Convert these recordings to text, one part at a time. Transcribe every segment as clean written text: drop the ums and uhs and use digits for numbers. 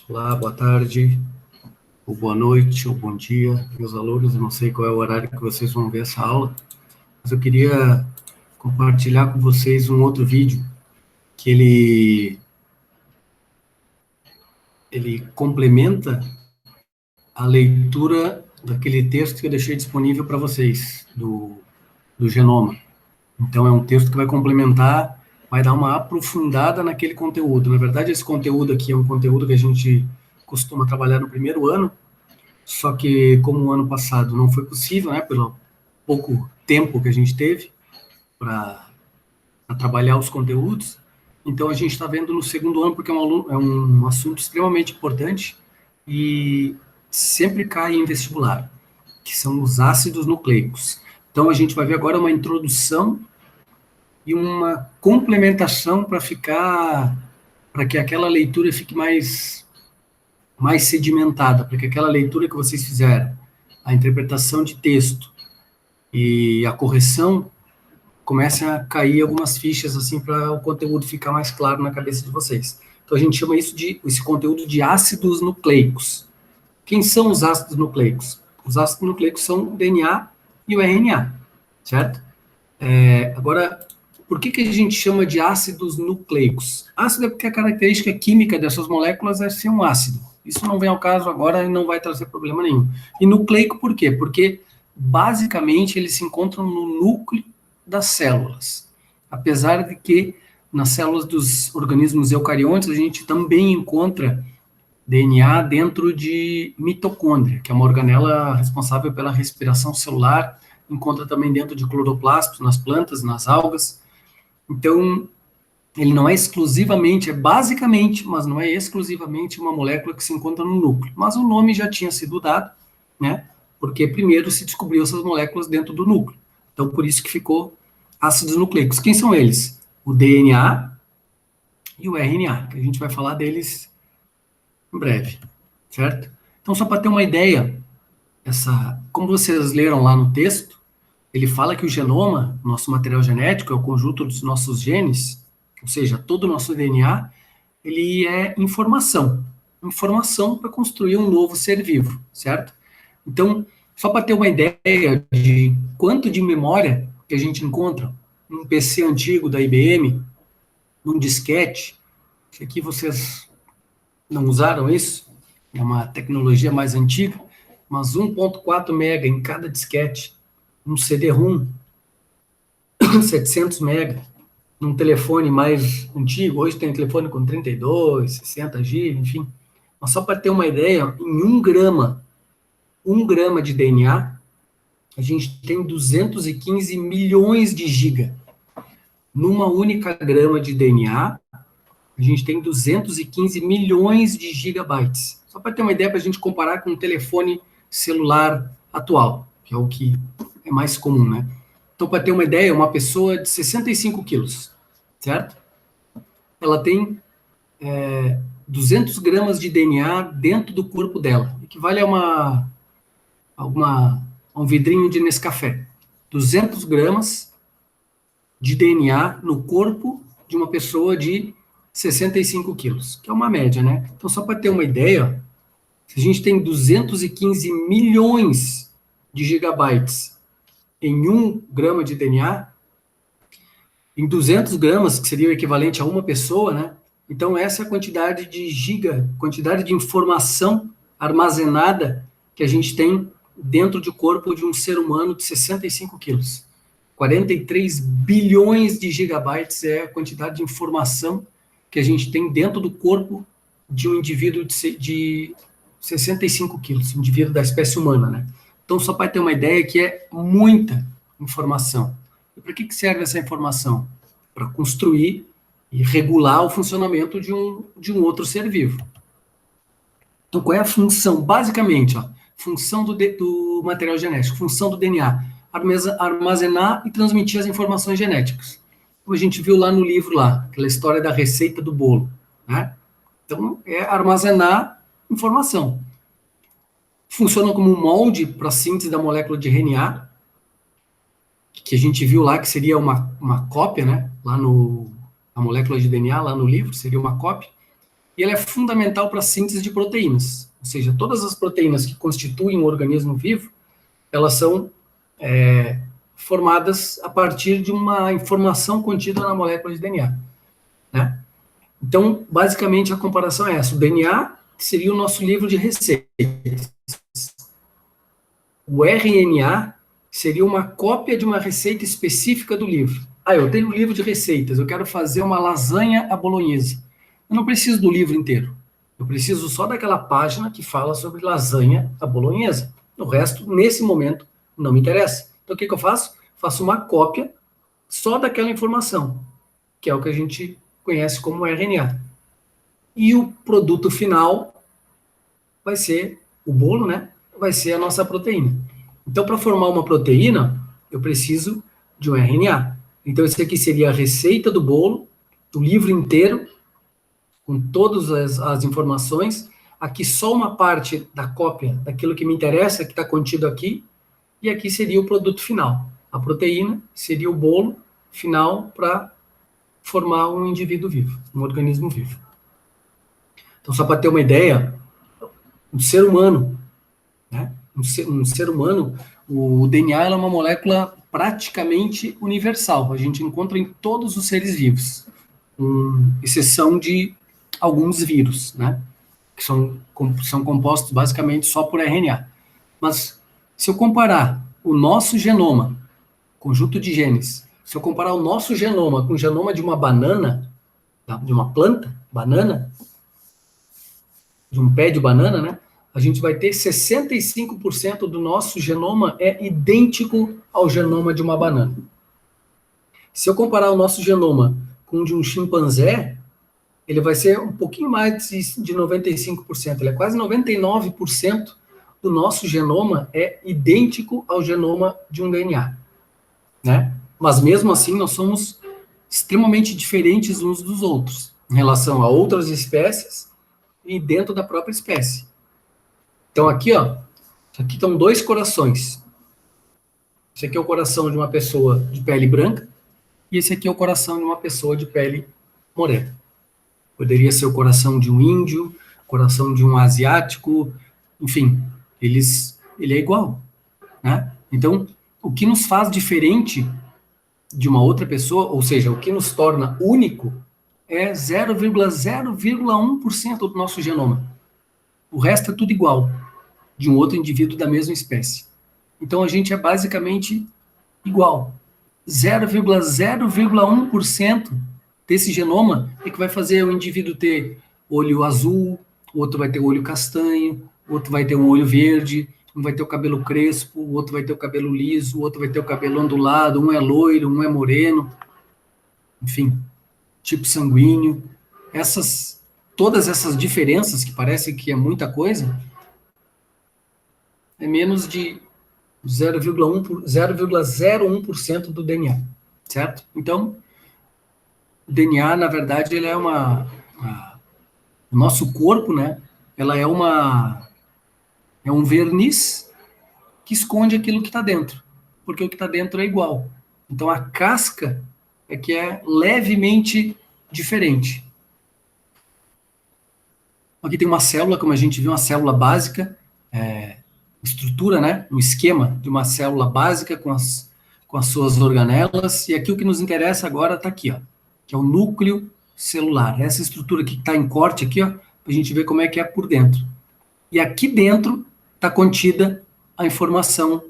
Olá, boa tarde, ou boa noite, ou bom dia, meus alunos. Eu não sei qual é o horário que vocês vão ver essa aula, mas eu queria compartilhar com vocês um outro vídeo que ele complementa a leitura daquele texto que eu deixei disponível para vocês, do genoma. Então, é um texto que vai complementar, vai dar uma aprofundada naquele conteúdo. Na verdade, esse conteúdo aqui é um conteúdo que a gente costuma trabalhar no primeiro ano, só que como o ano passado não foi possível, né, pelo pouco tempo que a gente teve para trabalhar os conteúdos, então a gente está vendo no segundo ano porque é um assunto extremamente importante e sempre cai em vestibular, que são os ácidos nucleicos. Então a gente vai ver agora uma introdução e uma complementação para que aquela leitura fique mais sedimentada, para que aquela leitura que vocês fizeram, a interpretação de texto e a correção, comecem a cair algumas fichas assim para o conteúdo ficar mais claro na cabeça de vocês. Então a gente chama esse conteúdo de ácidos nucleicos. Quem são os ácidos nucleicos? Os ácidos nucleicos são o DNA e o RNA, certo? Agora, por que a gente chama de ácidos nucleicos? Ácido é porque a característica química dessas moléculas é ser um ácido. Isso não vem ao caso agora e não vai trazer problema nenhum. E nucleico por quê? Porque, basicamente, eles se encontram no núcleo das células. Apesar de que, nas células dos organismos eucariontes, a gente também encontra DNA dentro de mitocôndria, que é uma organela responsável pela respiração celular, encontra também dentro de cloroplastos, nas plantas, nas algas. Então, ele não é exclusivamente, é basicamente, mas não é exclusivamente uma molécula que se encontra no núcleo. Mas o nome já tinha sido dado, né? Porque primeiro se descobriu essas moléculas dentro do núcleo. Então, por isso que ficou ácidos nucleicos. Quem são eles? O DNA e o RNA, que a gente vai falar deles em breve, certo? Então, só para ter uma ideia, como vocês leram lá no texto, ele fala que o genoma, nosso material genético, é o conjunto dos nossos genes, ou seja, todo o nosso DNA, ele é informação. Informação para construir um novo ser vivo, certo? Então, só para ter uma ideia de quanto de memória que a gente encontra num PC antigo da IBM, num disquete, que aqui vocês não usaram isso, é uma tecnologia mais antiga, mas 1.4 mega em cada disquete, um CD-ROM, 700 mega, num telefone mais antigo, hoje tem telefone com 32, 60 GB, enfim. Mas só para ter uma ideia, em 1 grama de DNA, a gente tem 215 milhões de giga. Numa única grama de DNA, a gente tem 215 milhões de gigabytes. Só para ter uma ideia, para a gente comparar com um telefone celular atual, que é o que é mais comum, né? Então, para ter uma ideia, uma pessoa de 65 quilos, certo? Ela tem 200 gramas de DNA dentro do corpo dela, equivale a um vidrinho de Nescafé. 200 gramas de DNA no corpo de uma pessoa de 65 quilos, que é uma média, né? Então, só para ter uma ideia, se a gente tem 215 milhões de gigabytes em 1 grama de DNA, em 200 gramas, que seria o equivalente a uma pessoa, né? Então, essa é a quantidade de informação armazenada que a gente tem dentro do corpo de um ser humano de 65 quilos. 43 bilhões de gigabytes é a quantidade de informação que a gente tem dentro do corpo de um indivíduo de 65 quilos, indivíduo da espécie humana, né? Então, só para ter uma ideia que é muita informação. E para que serve essa informação? Para construir e regular o funcionamento de um outro ser vivo. Então, qual é a função? Basicamente, função do material genético, função do DNA, armazenar e transmitir as informações genéticas. Como a gente viu lá no livro, aquela história da receita do bolo, né? Então, é armazenar informação. Funciona como um molde para a síntese da molécula de RNA, que a gente viu lá que seria uma cópia, né? A molécula de DNA lá no livro seria uma cópia. e ele é fundamental para a síntese de proteínas. Ou seja, todas as proteínas que constituem um organismo vivo, elas são formadas a partir de uma informação contida na molécula de DNA, né? Então, basicamente, a comparação é essa. O DNA seria o nosso livro de receitas. O RNA seria uma cópia de uma receita específica do livro. Ah, eu tenho um livro de receitas, eu quero fazer uma lasanha à bolonhesa. Eu não preciso do livro inteiro. Eu preciso só daquela página que fala sobre lasanha à bolonhesa. O resto, nesse momento, não me interessa. Então, o que eu faço? Faço uma cópia só daquela informação, que é o que a gente conhece como RNA. E o produto final vai ser o bolo, né? Vai ser a nossa proteína. Então, para formar uma proteína, eu preciso de um RNA. Então, esse aqui seria a receita do bolo, do livro inteiro, com todas as informações. Aqui só uma parte da cópia daquilo que me interessa, que está contido aqui. E aqui seria o produto final. A proteína seria o bolo final para formar um indivíduo vivo, um organismo vivo. Então, só para ter uma ideia, um ser humano, né? Um ser humano, o DNA é uma molécula praticamente universal. A gente encontra em todos os seres vivos, com exceção de alguns vírus, né? Que são compostos basicamente só por RNA. Mas, se eu comparar o nosso genoma, conjunto de genes, se eu comparar o nosso genoma com o genoma de uma banana, de uma planta, banana, de um pé de banana, né? A gente vai ter 65% do nosso genoma é idêntico ao genoma de uma banana. Se eu comparar o nosso genoma com o de um chimpanzé, ele vai ser um pouquinho mais de 95%. Ele é quase 99% do nosso genoma é idêntico ao genoma de um DNA, né? Mas mesmo assim, nós somos extremamente diferentes uns dos outros, em relação a outras espécies e dentro da própria espécie. Então aqui, ó, aqui estão dois corações. Esse aqui é o coração de uma pessoa de pele branca e esse aqui é o coração de uma pessoa de pele morena. Poderia ser o coração de um índio, coração de um asiático, enfim, ele é igual, né? Então, o que nos faz diferente de uma outra pessoa, ou seja, o que nos torna único, é 0,0,1% do nosso genoma. O resto é tudo igual, de um outro indivíduo da mesma espécie. Então, a gente é basicamente igual. 0,0,1% desse genoma é que vai fazer o indivíduo ter olho azul, o outro vai ter olho castanho, o outro vai ter um olho verde, um vai ter o cabelo crespo, o outro vai ter o cabelo liso, o outro vai ter o cabelo ondulado, um é loiro, um é moreno, enfim, tipo sanguíneo. Todas essas diferenças, que parece que é muita coisa, é menos de 0,01% do DNA, certo? Então, o DNA, na verdade, ele é o nosso corpo, né? Ela é um verniz que esconde aquilo que está dentro, porque o que está dentro é igual. Então, a casca é que é levemente diferente. Aqui tem uma célula, como a gente viu, uma célula básica, estrutura, né? Um esquema de uma célula básica com as suas organelas. E aqui o que nos interessa agora está aqui, ó, que é o núcleo celular. Essa estrutura aqui que está em corte aqui, ó, para a gente ver como é que é por dentro. E aqui dentro está contida a informação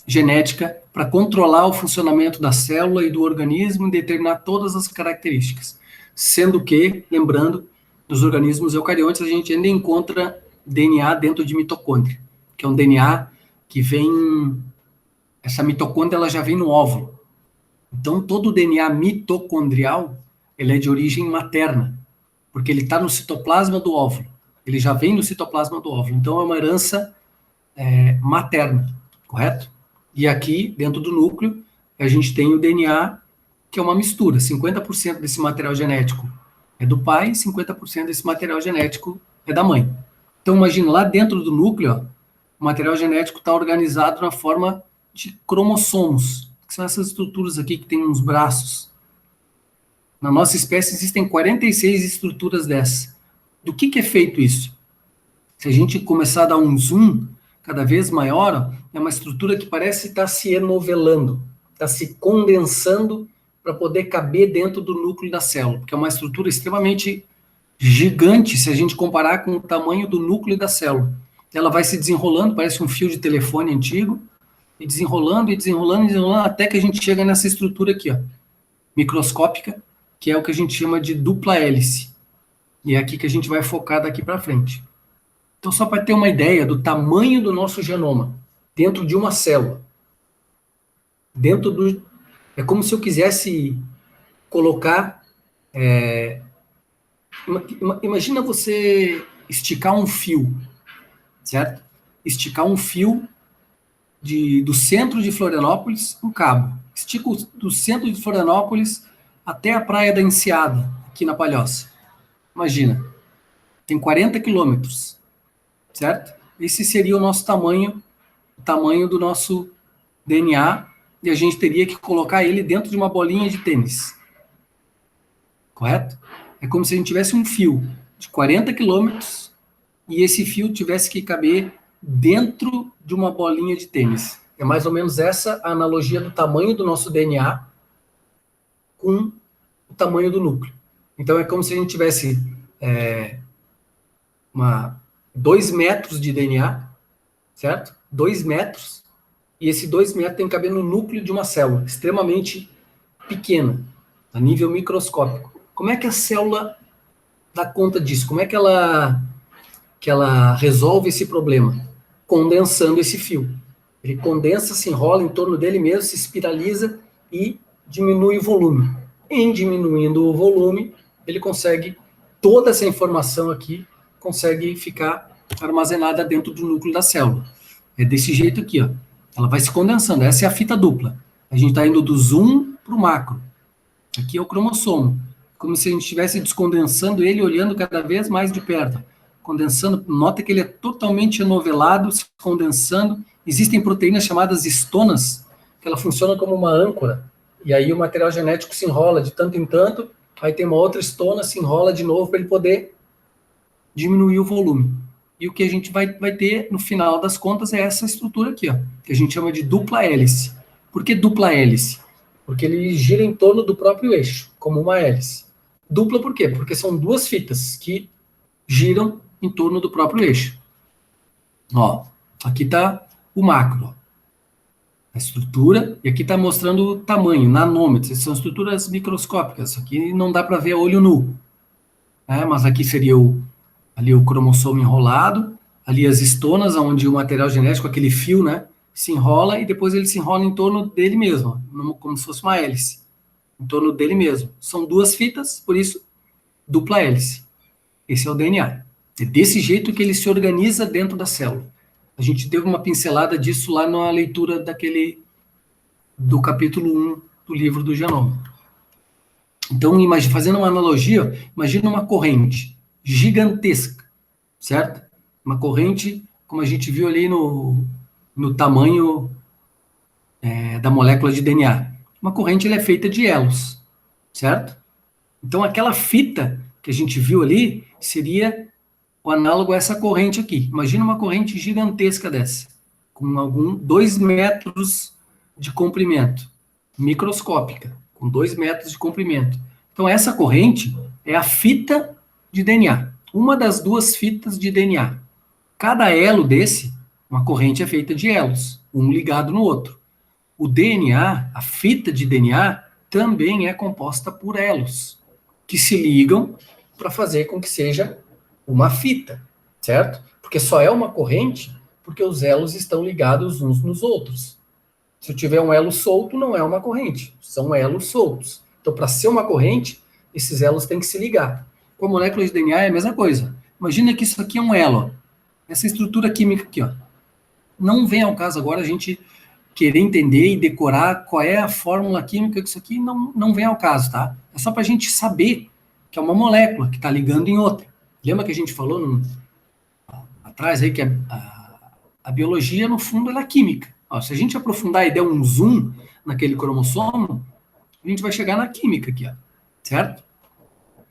genética para controlar o funcionamento da célula e do organismo e determinar todas as características. Sendo que, lembrando, nos organismos eucariontes a gente ainda encontra DNA dentro de mitocôndria, que é um DNA que vem... Essa mitocôndria ela já vem no óvulo. Então, todo o DNA mitocondrial ele é de origem materna, porque ele está no citoplasma do óvulo. Ele já vem no citoplasma do óvulo. Então, é uma herança materna, correto? E aqui, dentro do núcleo, a gente tem o DNA, que é uma mistura. 50% desse material genético é do pai, 50% desse material genético é da mãe. Então, imagina, lá dentro do núcleo, ó, o material genético está organizado na forma de cromossomos, que são essas estruturas aqui que tem uns braços. Na nossa espécie existem 46 estruturas dessas. Do que é feito isso? Se a gente começar a dar um zoom cada vez maior, é uma estrutura que parece estar se enovelando, está se condensando para poder caber dentro do núcleo da célula, porque é uma estrutura extremamente gigante se a gente comparar com o tamanho do núcleo da célula. Ela vai se desenrolando, parece um fio de telefone antigo, e desenrolando, e desenrolando, e desenrolando, até que a gente chega nessa estrutura aqui, ó, microscópica, que é o que a gente chama de dupla hélice. E é aqui que a gente vai focar daqui para frente. Então, só para ter uma ideia do tamanho do nosso genoma, dentro de uma célula. É como se eu quisesse colocar... imagina você esticar um fio, certo? Esticar um fio do centro de Florianópolis, um cabo. Estico do centro de Florianópolis até a Praia da Enseada, aqui na Palhoça. Imagina, tem 40 quilômetros, certo? Esse seria o nosso tamanho, o tamanho do nosso DNA, e a gente teria que colocar ele dentro de uma bolinha de tênis. Correto? É como se a gente tivesse um fio de 40 quilômetros e esse fio tivesse que caber dentro de uma bolinha de tênis. É mais ou menos essa a analogia do tamanho do nosso DNA com o tamanho do núcleo. Então é como se a gente tivesse 2 metros de DNA, certo? 2 metros, e esse 2 metros tem que caber no núcleo de uma célula, extremamente pequena, a nível microscópico. Como é que a célula dá conta disso? Como é que ela resolve esse problema? Condensando esse fio. Ele condensa, se enrola em torno dele mesmo, se espiraliza e diminui o volume. Em diminuindo o volume, ele consegue, toda essa informação aqui, consegue ficar armazenada dentro do núcleo da célula. É desse jeito aqui, ó. Ela vai se condensando. Essa é a fita dupla. A gente está indo do zoom para o macro. Aqui é o cromossomo. Como se a gente estivesse descondensando ele, olhando cada vez mais de perto. Condensando, nota que ele é totalmente enovelado, se condensando. Existem proteínas chamadas histonas, que ela funciona como uma âncora. E aí o material genético se enrola de tanto em tanto, aí tem uma outra histona, se enrola de novo para ele poder diminuir o volume. E o que a gente vai ter, no final das contas, é essa estrutura aqui, ó, que a gente chama de dupla hélice. Por que dupla hélice? Porque ele gira em torno do próprio eixo, como uma hélice. Dupla por quê? Porque são 2 fitas que giram em torno do próprio eixo. Ó, aqui está o macro, ó, a estrutura, e aqui está mostrando o tamanho, nanômetros, são estruturas microscópicas, aqui não dá para ver a olho nu, né? Mas aqui seria ali o cromossomo enrolado, ali as histonas, onde o material genético, aquele fio, né, se enrola, e depois ele se enrola em torno dele mesmo, ó, como se fosse uma hélice, em torno dele mesmo. São 2 fitas, por isso, dupla hélice. Esse é o DNA. É desse jeito que ele se organiza dentro da célula. A gente deu uma pincelada disso lá na leitura do capítulo 1 do livro do genoma. Então, fazendo uma analogia, imagina uma corrente gigantesca, certo? Uma corrente, como a gente viu ali no tamanho da molécula de DNA. Uma corrente ela é feita de elos, certo? Então, aquela fita que a gente viu ali seria o análogo a essa corrente aqui. Imagina uma corrente gigantesca dessa, com 2 metros de comprimento, microscópica, com 2 metros de comprimento. Então, essa corrente é a fita de DNA, uma das 2 fitas de DNA. Cada elo uma corrente é feita de elos, um ligado no outro. O DNA, a fita de DNA, também é composta por elos, que se ligam para fazer com que seja uma fita, certo? Porque só é uma corrente porque os elos estão ligados uns nos outros. Se eu tiver um elo solto, não é uma corrente, são elos soltos. Então, para ser uma corrente, esses elos têm que se ligar. Com a molécula de DNA é a mesma coisa. Imagina que isso aqui é um elo. Essa estrutura química aqui, ó. Não vem ao caso agora a gente querer entender e decorar qual é a fórmula química disso aqui, não vem ao caso, tá? É só para a gente saber que é uma molécula que está ligando em outra. Lembra que a gente falou atrás aí que a biologia, no fundo, ela é química. Ó, se a gente aprofundar e der um zoom naquele cromossomo, a gente vai chegar na química aqui, ó, certo?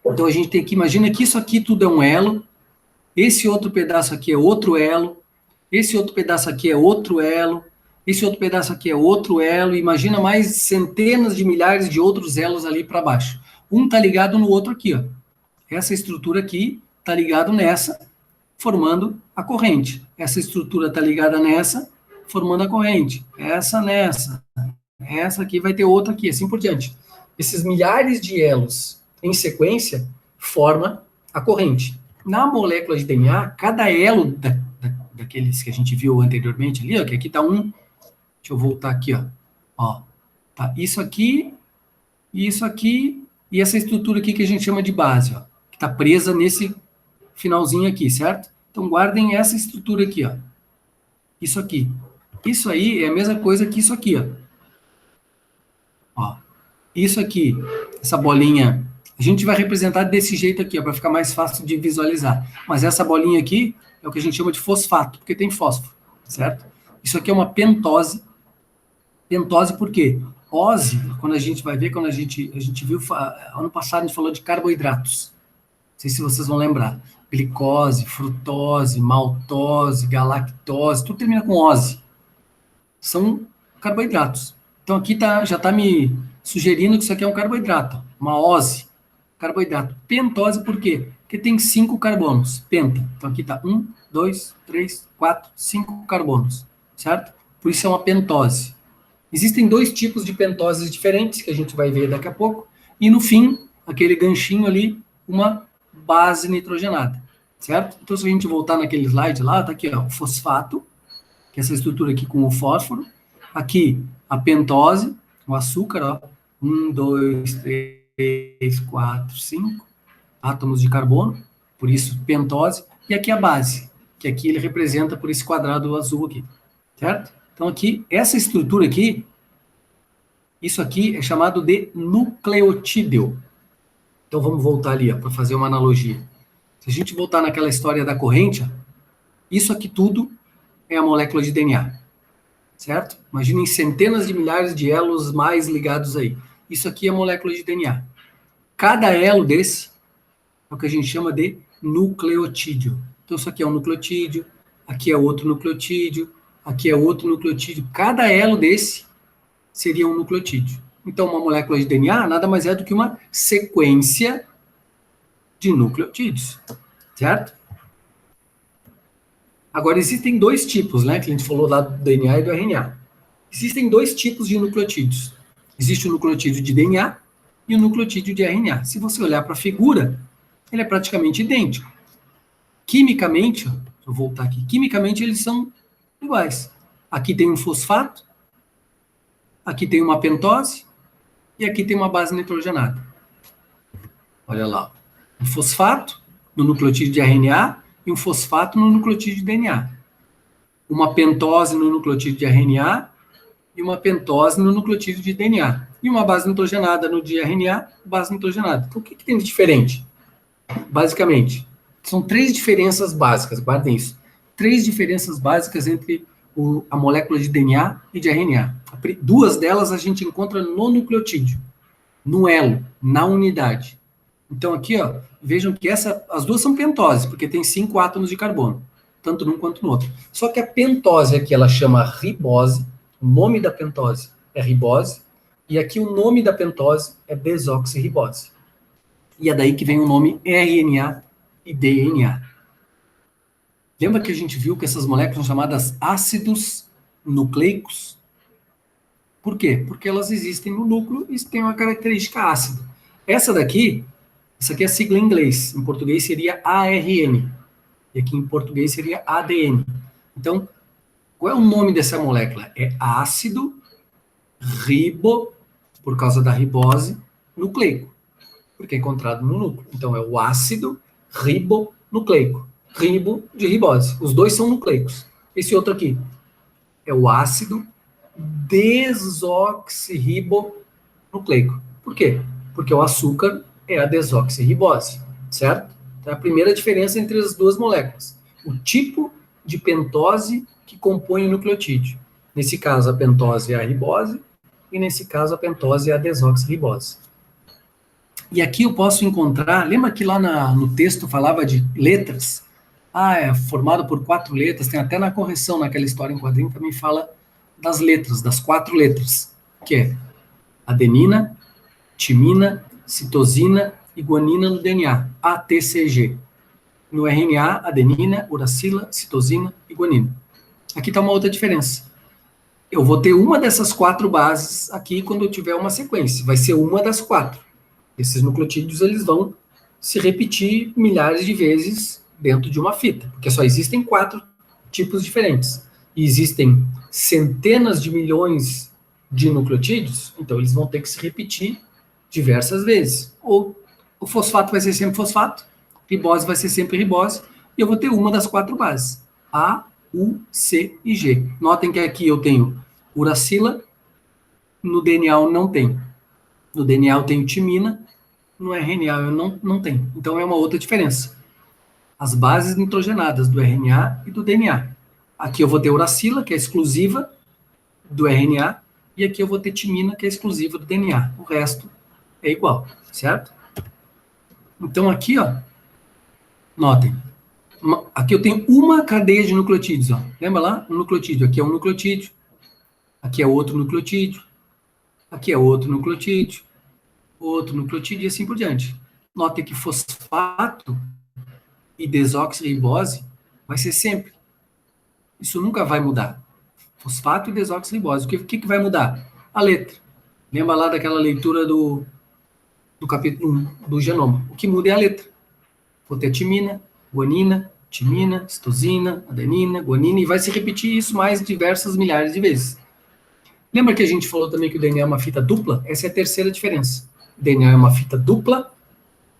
Então a gente tem que imaginar que isso aqui tudo é um elo, esse outro pedaço aqui é outro elo, esse outro pedaço aqui é outro elo, esse outro pedaço aqui é outro elo, imagina mais centenas de milhares de outros elos ali para baixo. Um está ligado no outro aqui, ó. Essa estrutura aqui está ligado nessa, formando a corrente. Essa estrutura está ligada nessa, formando a corrente. Essa nessa. Essa aqui vai ter outra aqui, assim por diante. Esses milhares de elos em sequência forma a corrente. Na molécula de DNA, cada elo daqueles que a gente viu anteriormente ali, ó, que aqui está um. Deixa eu voltar aqui, ó. Tá isso aqui, e essa estrutura aqui que a gente chama de base, ó, que está presa nesse finalzinho aqui, certo? Então guardem essa estrutura aqui, ó. Isso aqui. Isso aí é a mesma coisa que isso aqui, ó. Isso aqui, essa bolinha, a gente vai representar desse jeito aqui, para ficar mais fácil de visualizar. Mas essa bolinha aqui é o que a gente chama de fosfato, porque tem fósforo, certo? Isso aqui é uma pentose. Pentose por quê? Ose, quando a gente vai ver, quando a gente viu, ano passado a gente falou de carboidratos. Não sei se vocês vão lembrar. Glicose, frutose, maltose, galactose, tudo termina com ose. São carboidratos. Então aqui já está me sugerindo que isso aqui é um carboidrato, uma ose, carboidrato. Pentose por quê? Porque tem 5 carbonos, penta. Então aqui está 1, 2, 3, 4, 5 carbonos, certo? Por isso é uma pentose. Existem 2 tipos de pentoses diferentes, que a gente vai ver daqui a pouco, e no fim, aquele ganchinho ali, uma base nitrogenada, certo? Então se a gente voltar naquele slide lá, tá aqui, ó, o fosfato, que é essa estrutura aqui com o fósforo, aqui a pentose, o açúcar, ó, 1, 2, 3, 4, 5 átomos de carbono, por isso pentose, e aqui a base, que aqui ele representa por esse quadrado azul aqui, certo? Então aqui, essa estrutura aqui, isso aqui é chamado de nucleotídeo. Então vamos voltar ali, para fazer uma analogia. Se a gente voltar naquela história da corrente, ó, isso aqui tudo é a molécula de DNA, certo? Imaginem centenas de milhares de elos mais ligados aí. Isso aqui é a molécula de DNA. Cada elo desse é o que a gente chama de nucleotídeo. Então isso aqui é um nucleotídeo, aqui é outro nucleotídeo, aqui é outro nucleotídeo. Cada elo desse seria um nucleotídeo. Então uma molécula de DNA nada mais é do que uma sequência de nucleotídeos, certo? Agora, existem 2 tipos, né, que a gente falou lá do DNA e do RNA. Existem 2 tipos de nucleotídeos. Existe o nucleotídeo de DNA e o nucleotídeo de RNA. Se você olhar para a figura, ele é praticamente idêntico. Quimicamente, deixa eu voltar aqui, quimicamente eles são iguais. Aqui tem um fosfato, aqui tem uma pentose e aqui tem uma base nitrogenada. Olha lá, um fosfato no nucleotídeo de RNA e um fosfato no nucleotídeo de DNA. Uma pentose no nucleotídeo de RNA e uma pentose no nucleotídeo de DNA. E uma base nitrogenada no de RNA, base nitrogenada. Então, o que tem de diferente? Basicamente, são 3 diferenças básicas, guardem isso. 3 diferenças básicas entre a molécula de DNA e de RNA. 2 delas a gente encontra no nucleotídeo, no elo, na unidade. Então aqui, ó, vejam que as 2 são pentoses, porque tem 5 átomos de carbono, tanto num quanto no outro. Só que a pentose aqui, ela chama ribose, o nome da pentose é ribose, e aqui o nome da pentose é desoxirribose. E é daí que vem o nome RNA e DNA. Lembra que a gente viu que essas moléculas são chamadas ácidos nucleicos? Por quê? Porque elas existem no núcleo e têm uma característica ácida. Essa aqui é a sigla em inglês. Em português seria ARN. E aqui em português seria ADN. Então, qual é o nome dessa molécula? É ácido ribo, por causa da ribose, nucleico. Porque é encontrado no núcleo. Então, é o ácido ribonucleico. Ribo de ribose. Os 2 são nucleicos. Esse outro aqui é o ácido desoxirribonucleico. Por quê? Porque o açúcar é a desoxirribose, certo? Então, é a primeira diferença entre as 2 moléculas. O tipo de pentose que compõe o nucleotídeo. Nesse caso, a pentose é a ribose, e nesse caso, a pentose é a desoxirribose. E aqui eu posso encontrar, lembra que lá no texto falava de letras? Ah, é formado por 4 letras, tem até na correção, naquela história em quadrinho, também fala das letras, das 4 letras, que é adenina, timina, citosina e guanina no DNA, ATCG. No RNA, adenina, uracila, citosina e guanina. Aqui está uma outra diferença. Eu vou ter uma dessas 4 bases aqui quando eu tiver uma sequência. Vai ser uma das 4. Esses nucleotídeos eles vão se repetir milhares de vezes dentro de uma fita, porque só existem 4 tipos diferentes. E existem centenas de milhões de nucleotídeos, então eles vão ter que se repetir diversas vezes. Ou o fosfato vai ser sempre fosfato, ribose vai ser sempre ribose, e eu vou ter uma das 4 bases. A, U, C e G. Notem que aqui eu tenho uracila, no DNA eu não tenho. No DNA eu tenho timina, no RNA eu não tenho. Então é uma outra diferença. As bases nitrogenadas do RNA e do DNA. Aqui eu vou ter uracila, que é exclusiva do RNA, e aqui eu vou ter timina, que é exclusiva do DNA. O resto é igual, certo? Então aqui, ó, notem, aqui eu tenho uma cadeia de nucleotídeos, ó. Lembra lá? Um nucleotídeo. Aqui é um nucleotídeo, aqui é outro nucleotídeo, aqui é outro nucleotídeo, e assim por diante. Notem que fosfato e desoxirribose vai ser sempre. Isso nunca vai mudar. Fosfato e desoxirribose. O que vai mudar? A letra. Lembra lá daquela leitura do capítulo 1 do genoma. O que muda é a letra. Vou ter timina, guanina, timina, citosina, adenina, guanina, e vai se repetir isso mais diversas milhares de vezes. Lembra que a gente falou também que o DNA é uma fita dupla? Essa é a terceira diferença. O DNA é uma fita dupla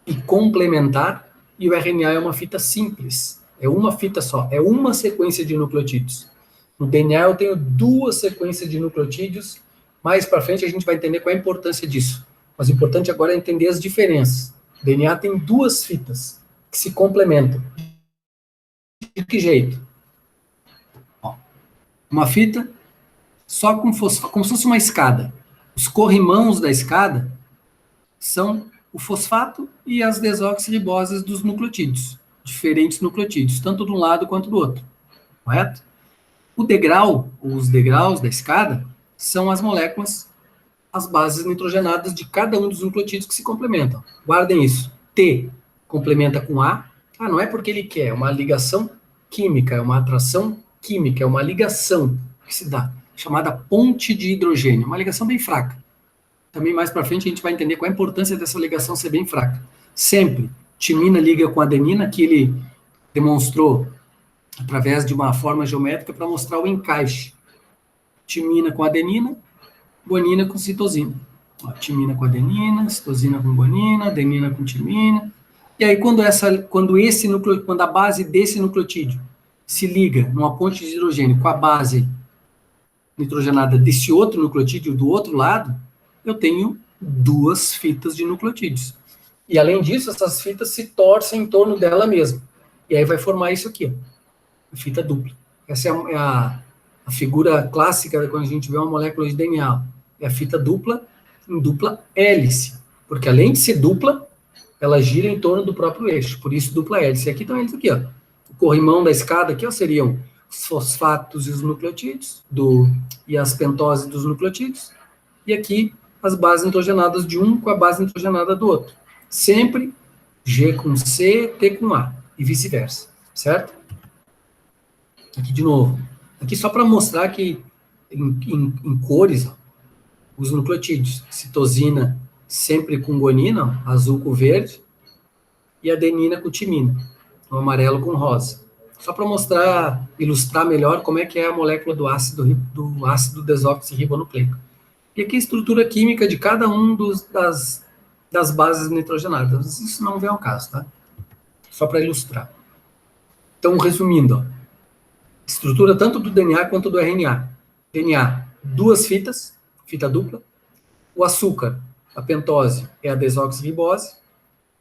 e complementar, e o RNA é uma fita simples. É uma fita só, é uma sequência de nucleotídeos. No DNA eu tenho 2 sequências de nucleotídeos. Mais para frente a gente vai entender qual é a importância disso. Mas o importante agora é entender as diferenças. O DNA tem 2 fitas que se complementam. De que jeito? Ó, uma fita só com fosfato, como se fosse uma escada. Os corrimãos da escada são o fosfato e as desoxirriboses dos nucleotídeos, diferentes nucleotídeos, tanto de um lado quanto do outro, correto? O degrau, os degraus da escada, são as moléculas, as bases nitrogenadas de cada um dos nucleotídeos que se complementam. Guardem isso. T complementa com A. Ah, não é porque ele quer, é uma ligação química, é uma atração química, é uma ligação que se dá, chamada ponte de hidrogênio, uma ligação bem fraca. Também mais para frente a gente vai entender qual a importância dessa ligação ser bem fraca. Sempre, timina liga com adenina, que ele demonstrou através de uma forma geométrica para mostrar o encaixe. Timina com adenina, guanina com citosina. Ó, timina com adenina, citosina com guanina, adenina com timina. E aí quando a base desse nucleotídeo se liga numa ponte de hidrogênio com a base nitrogenada desse outro nucleotídeo do outro lado, eu tenho 2 fitas de nucleotídeos. E além disso, essas fitas se torcem em torno dela mesma. E aí vai formar isso aqui, ó, fita dupla. Essa é a figura clássica quando a gente vê uma molécula de DNA. É a fita dupla em dupla hélice. Porque além de ser dupla, ela gira em torno do próprio eixo. Por isso, dupla hélice. E aqui estão eles aqui, ó. O corrimão da escada aqui, ó, seriam os fosfatos e os nucleotídeos, e as pentoses dos nucleotídeos. E aqui, as bases nitrogenadas de um com a base nitrogenada do outro. Sempre G com C, T com A, e vice-versa, certo? Aqui de novo. Aqui só para mostrar que em cores, ó, os nucleotídeos. Citosina sempre com guanina, ó, azul com verde, e adenina com timina, o amarelo com rosa. Só para mostrar, ilustrar melhor como é que é a molécula do ácido desoxirribonucleico. E aqui a estrutura química de cada um das bases nitrogenadas. Isso não vem ao caso, tá? Só para ilustrar. Então, resumindo, ó, estrutura tanto do DNA quanto do RNA. DNA, 2 fitas, fita dupla. O açúcar, a pentose, é a desoxirribose.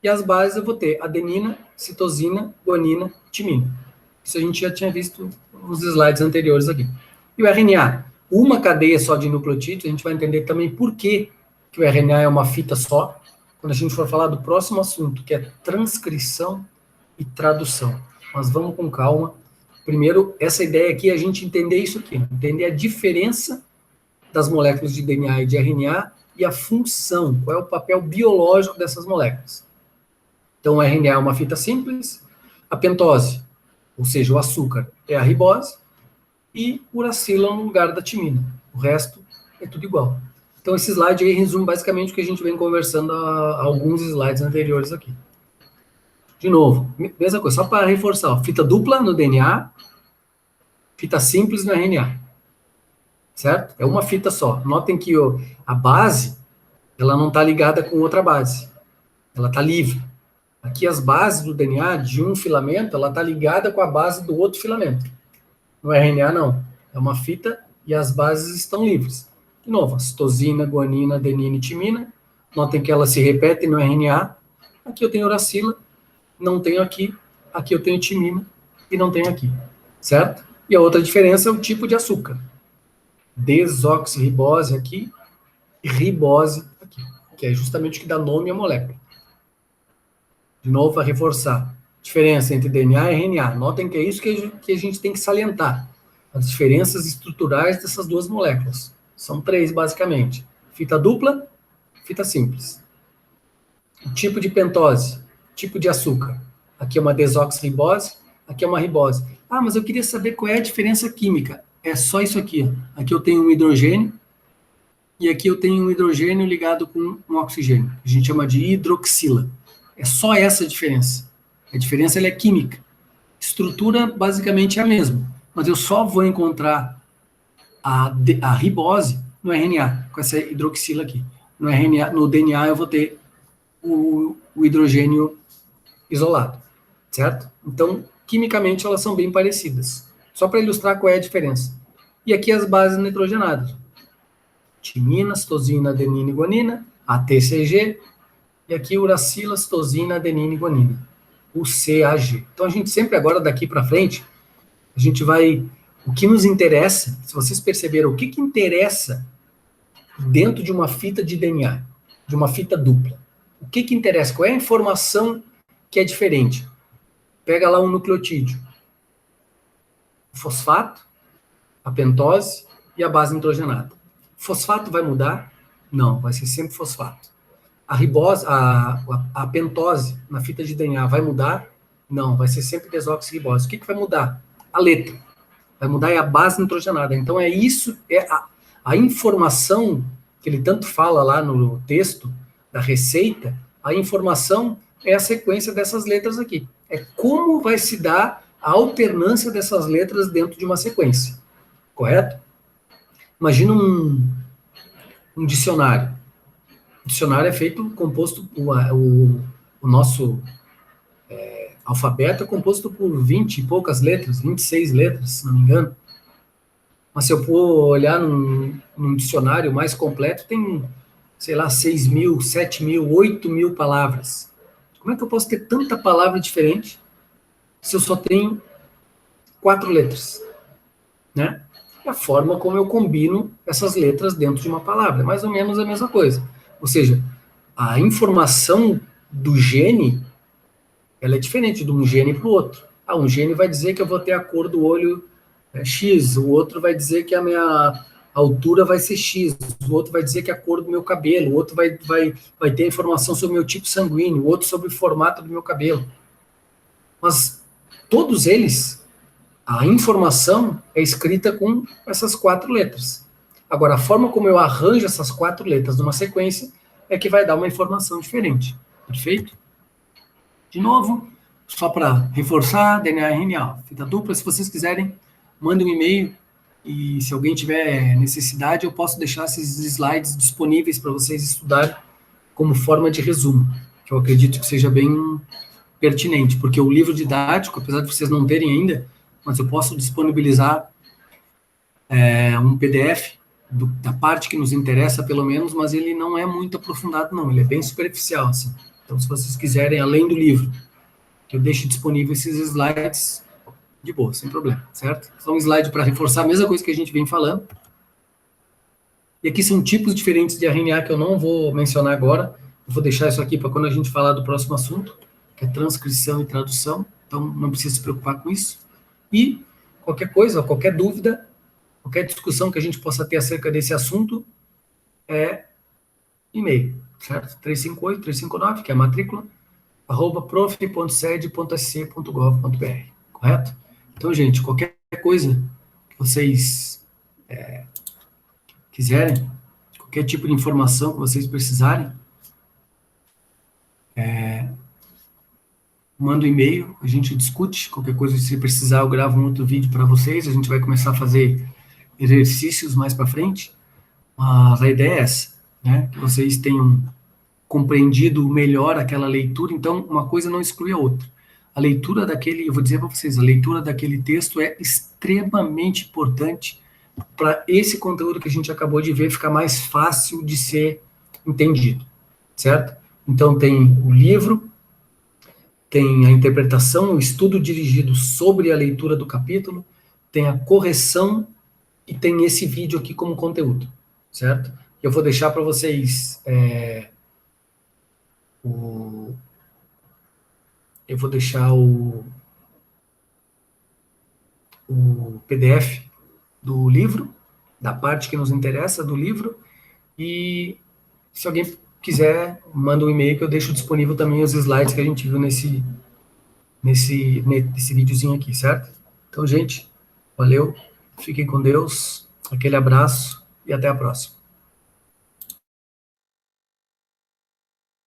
E as bases eu vou ter adenina, citosina, guanina, timina. Isso a gente já tinha visto nos slides anteriores aqui. E o RNA, uma cadeia só de nucleotídeos, a gente vai entender também por que o RNA é uma fita só. quando a gente for falar do próximo assunto, que é transcrição e tradução. Mas vamos com calma. Primeiro, essa ideia aqui é a gente entender isso aqui, entender a diferença das moléculas de DNA e de RNA e a função, qual é o papel biológico dessas moléculas. Então, o RNA é uma fita simples, a pentose, ou seja, o açúcar, é a ribose, e uracila no lugar da timina. O resto é tudo igual. Então, esse slide aí resume basicamente o que a gente vem conversando há alguns slides anteriores aqui. De novo, mesma coisa, só para reforçar, ó, fita dupla no DNA, fita simples no RNA. Certo? É uma fita só. Notem que a base, ela não está ligada com outra base. Ela está livre. Aqui as bases do DNA de um filamento, ela está ligada com a base do outro filamento. No RNA, não. É uma fita e as bases estão livres. De novo, a citosina, guanina, adenina e timina. Notem que elas se repetem no RNA. Aqui eu tenho uracila, não tenho aqui. Aqui eu tenho timina e não tenho aqui. Certo? E a outra diferença é o tipo de açúcar. Desoxirribose aqui e ribose aqui, que é justamente o que dá nome à molécula. De novo, para reforçar. Diferença entre DNA e RNA. Notem que é isso que a gente tem que salientar. As diferenças estruturais dessas duas moléculas. São três, basicamente. Fita dupla, fita simples. O tipo de pentose, tipo de açúcar. Aqui é uma desoxirribose, aqui é uma ribose. Ah, mas eu queria saber qual é a diferença química. É só isso aqui. Aqui eu tenho um hidrogênio e aqui eu tenho um hidrogênio ligado com um oxigênio. A gente chama de hidroxila. É só essa a diferença. A diferença ela é química. Estrutura basicamente é a mesma, mas eu só vou encontrar a ribose no RNA, com essa hidroxila aqui. No RNA, no DNA eu vou ter o hidrogênio isolado, certo? Então, quimicamente elas são bem parecidas. Só para ilustrar qual é a diferença. E aqui as bases nitrogenadas. Timina, citosina, adenina e guanina, ATCG, e aqui uracila, citosina, adenina e guanina, o CAG. Então a gente sempre agora daqui para frente, a gente vai, o que nos interessa, se vocês perceberam, o que interessa dentro de uma fita de DNA, de uma fita dupla? O que interessa? Qual é a informação que é diferente? Pega lá um nucleotídeo. O fosfato, a pentose e a base nitrogenada. Fosfato vai mudar? Não, vai ser sempre fosfato. A ribose, a pentose na fita de DNA vai mudar? Não, vai ser sempre desoxirribose. O que vai mudar? A letra. Vai mudar é a base nitrogenada. Então é isso, é a informação que ele tanto fala lá no texto da receita, a informação é a sequência dessas letras aqui. É como vai se dar a alternância dessas letras dentro de uma sequência. Correto? Imagina um dicionário. O dicionário é feito, composto, o nosso alfabeto é composto por 20 e poucas letras, 26 letras, se não me engano. Mas se eu for olhar num dicionário mais completo, tem, sei lá, 6.000, 7.000, 8.000 palavras. Como é que eu posso ter tanta palavra diferente se eu só tenho 4 letras? Né? É a forma como eu combino essas letras dentro de uma palavra. É mais ou menos a mesma coisa. Ou seja, a informação do gene, ela é diferente de um gene para o outro. Um gene vai dizer que eu vou ter a cor do olho X, o outro vai dizer que a minha altura vai ser X, o outro vai dizer que a cor do meu cabelo, o outro vai ter informação sobre o meu tipo sanguíneo, o outro sobre o formato do meu cabelo. Mas todos eles, a informação é escrita com essas 4 letras. Agora, a forma como eu arranjo essas 4 letras numa sequência é que vai dar uma informação diferente. Perfeito? De novo, só para reforçar, DNA e RNA, fita dupla. Se vocês quiserem, mandem um e-mail e se alguém tiver necessidade, eu posso deixar esses slides disponíveis para vocês estudarem como forma de resumo, que eu acredito que seja bem pertinente, porque o livro didático, apesar de vocês não terem ainda, mas eu posso disponibilizar um PDF da parte que nos interessa, pelo menos, mas ele não é muito aprofundado, não, ele é bem superficial, assim. Então, se vocês quiserem, além do livro, que eu deixe disponível esses slides, de boa, sem problema, certo? São um slide para reforçar a mesma coisa que a gente vem falando. E aqui são tipos diferentes de RNA que eu não vou mencionar agora, Eu vou deixar isso aqui para quando a gente falar do próximo assunto, que é transcrição e tradução, então não precisa se preocupar com isso. E qualquer coisa, qualquer dúvida, qualquer discussão que a gente possa ter acerca desse assunto, é e-mail, certo? 358-359, que é a matrícula, @prof.sed.sc.gov.br, correto? Então, gente, qualquer coisa que vocês quiserem, qualquer tipo de informação que vocês precisarem, manda um e-mail, a gente discute, qualquer coisa se precisar eu gravo um outro vídeo para vocês, a gente vai começar a fazer exercícios mais para frente, mas a ideia é essa, né? Que vocês tenham compreendido melhor aquela leitura, então uma coisa não exclui a outra. A leitura daquele, eu vou dizer para vocês, a leitura daquele texto é extremamente importante para esse conteúdo que a gente acabou de ver ficar mais fácil de ser entendido, certo? Então tem o livro, tem a interpretação, o estudo dirigido sobre a leitura do capítulo, tem a correção e tem esse vídeo aqui como conteúdo, certo? Eu vou deixar para vocês eu vou deixar o PDF do livro, da parte que nos interessa do livro, e se alguém quiser, manda um e-mail que eu deixo disponível também os slides que a gente viu nesse videozinho aqui, certo? Então, gente, valeu, fiquem com Deus, aquele abraço e até a próxima.